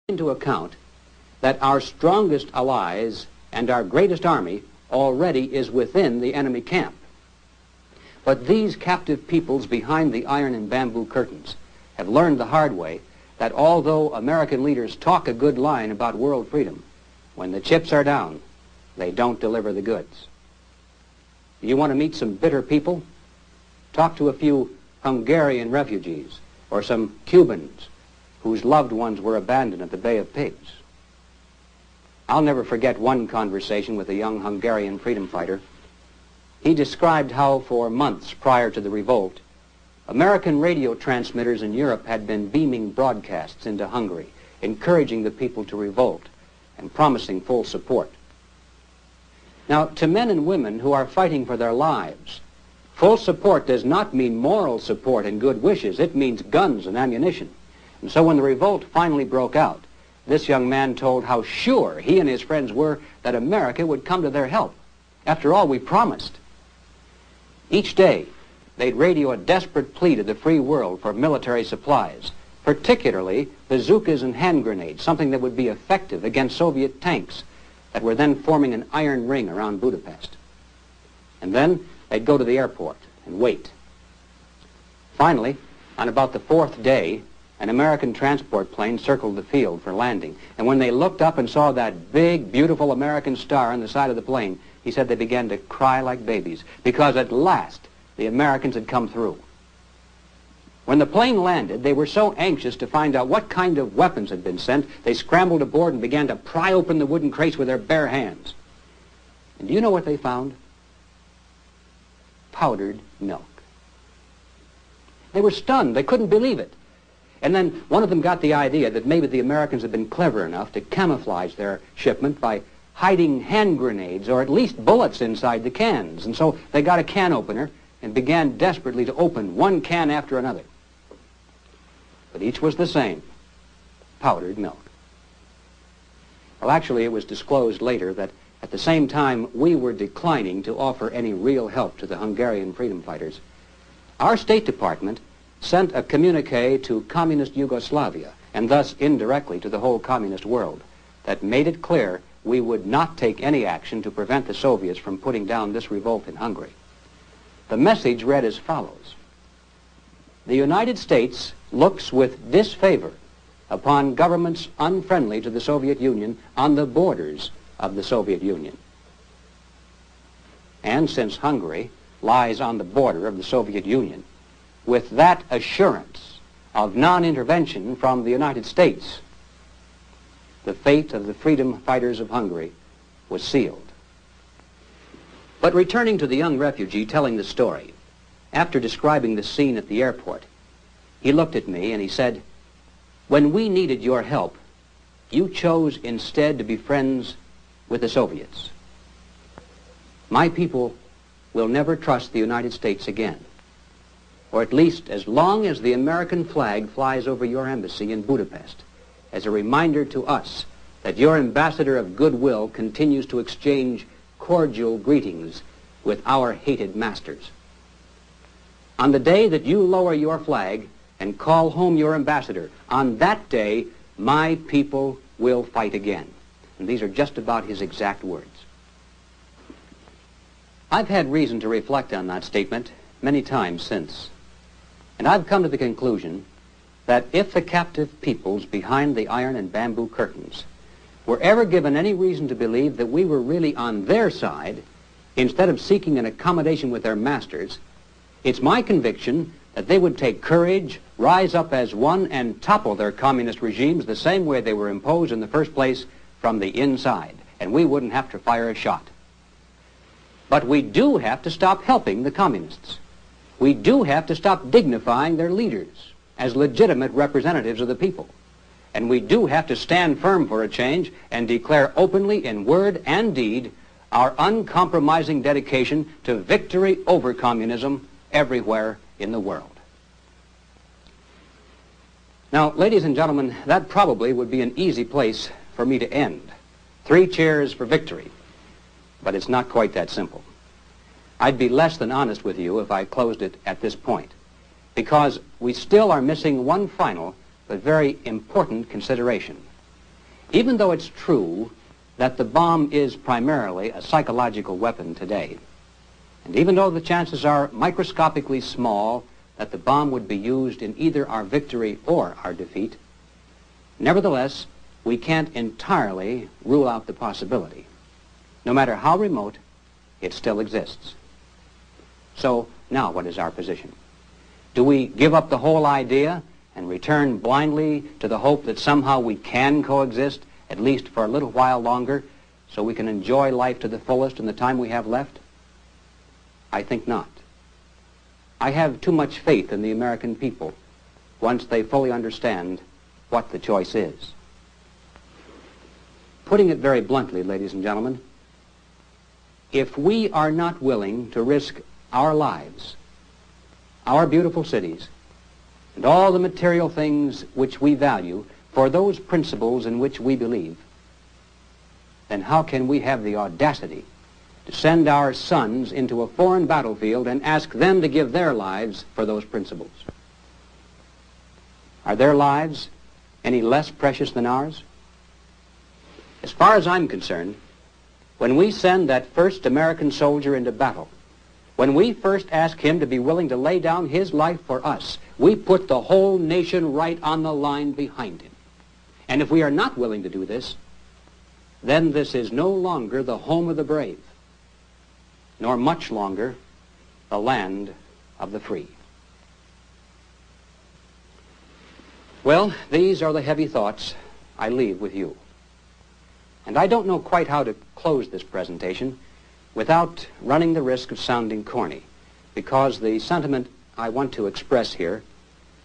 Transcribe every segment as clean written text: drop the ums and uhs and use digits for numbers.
into account that our strongest allies and our greatest army already is within the enemy camp. But these captive peoples behind the iron and bamboo curtains have learned the hard way that although American leaders talk a good line about world freedom, when the chips are down, they don't deliver the goods. You want to meet some bitter people? Talk to a few Hungarian refugees or some Cubans whose loved ones were abandoned at the Bay of Pigs. I'll never forget one conversation with a young Hungarian freedom fighter. He described how for months prior to the revolt, American radio transmitters in Europe had been beaming broadcasts into Hungary, encouraging the people to revolt and promising full support. Now, to men and women who are fighting for their lives, full support does not mean moral support and good wishes. It means guns and ammunition. And so when the revolt finally broke out, this young man told how sure he and his friends were that America would come to their help. After all, we promised. Each day, they'd radio a desperate plea to the free world for military supplies, particularly bazookas and hand grenades, something that would be effective against Soviet tanks that were then forming an iron ring around Budapest. And then they'd go to the airport and wait. Finally, on about the fourth day, an American transport plane circled the field for landing. And when they looked up and saw that big, beautiful American star on the side of the plane, he said they began to cry like babies, because at last the Americans had come through. When the plane landed, they were so anxious to find out what kind of weapons had been sent, they scrambled aboard and began to pry open the wooden crates with their bare hands. And do you know what they found? Powdered milk. They were stunned. They couldn't believe it. And then one of them got the idea that maybe the Americans had been clever enough to camouflage their shipment by hiding hand grenades or at least bullets inside the cans. And so they got a can opener and began desperately to open one can after another. But each was the same, powdered milk. Well, actually, it was disclosed later that at the same time we were declining to offer any real help to the Hungarian freedom fighters, our State Department sent a communique to communist Yugoslavia, and thus indirectly to the whole communist world, that made it clear we would not take any action to prevent the Soviets from putting down this revolt in Hungary. The message read as follows: the United States looks with disfavor upon governments unfriendly to the Soviet Union on the borders of the Soviet Union. And since Hungary lies on the border of the Soviet Union, with that assurance of non-intervention from the United States, the fate of the freedom fighters of Hungary was sealed. But returning to the young refugee telling the story, after describing the scene at the airport, he looked at me and he said, "When we needed your help, you chose instead to be friends with the Soviets. My people will never trust the United States again, or at least as long as the American flag flies over your embassy in Budapest, as a reminder to us that your ambassador of goodwill continues to exchange cordial greetings with our hated masters. On the day that you lower your flag and call home your ambassador, on that day, my people will fight again." And these are just about his exact words. I've had reason to reflect on that statement many times since. And I've come to the conclusion that if the captive peoples behind the iron and bamboo curtains were ever given any reason to believe that we were really on their side, instead of seeking an accommodation with their masters, it's my conviction that they would take courage, rise up as one, and topple their communist regimes the same way they were imposed in the first place, from the inside, and we wouldn't have to fire a shot. But we do have to stop helping the communists. We do have to stop dignifying their leaders as legitimate representatives of the people. And we do have to stand firm for a change and declare openly in word and deed our uncompromising dedication to victory over communism everywhere in the world. Now, ladies and gentlemen, that probably would be an easy place for me to end. 3 cheers for victory. But it's not quite that simple. I'd be less than honest with you if I closed it at this point, because we still are missing one final but very important consideration. Even though it's true that the bomb is primarily a psychological weapon today, and even though the chances are microscopically small that the bomb would be used in either our victory or our defeat, nevertheless, we can't entirely rule out the possibility. No matter how remote, it still exists. So now what is our position? Do we give up the whole idea and return blindly to the hope that somehow we can coexist, at least for a little while longer, so we can enjoy life to the fullest in the time we have left? I think not. I have too much faith in the American people once they fully understand what the choice is. Putting it very bluntly, ladies and gentlemen, if we are not willing to risk our lives, our beautiful cities, and all the material things which we value for those principles in which we believe, then how can we have the audacity to send our sons into a foreign battlefield and ask them to give their lives for those principles? Are their lives any less precious than ours? As far as I'm concerned, when we send that first American soldier into battle, when we first ask him to be willing to lay down his life for us, we put the whole nation right on the line behind him. And if we are not willing to do this, then this is no longer the home of the brave, nor much longer the land of the free. Well, these are the heavy thoughts I leave with you. And I don't know quite how to close this presentation without running the risk of sounding corny, because the sentiment I want to express here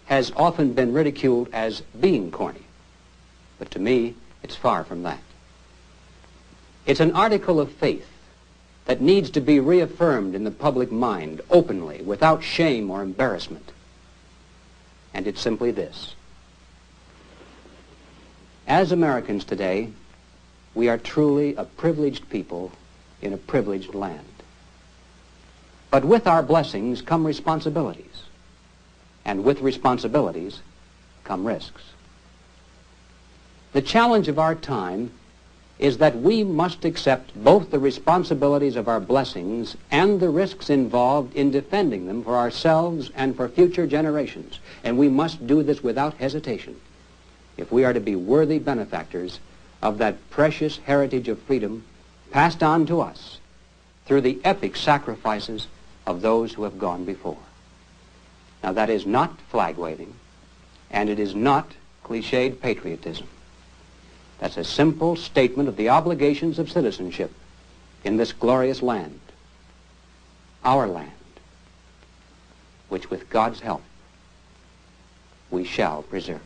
has often been ridiculed as being corny. But to me, it's far from that. It's an article of faith that needs to be reaffirmed in the public mind openly, without shame or embarrassment. And it's simply this. As Americans today, we are truly a privileged people in a privileged land. But with our blessings come responsibilities, and with responsibilities come risks. The challenge of our time is that we must accept both the responsibilities of our blessings and the risks involved in defending them for ourselves and for future generations. And we must do this without hesitation if we are to be worthy benefactors of that precious heritage of freedom passed on to us through the epic sacrifices of those who have gone before. Now, that is not flag-waving, and it is not cliched patriotism. That's a simple statement of the obligations of citizenship in this glorious land, our land, which with God's help we shall preserve.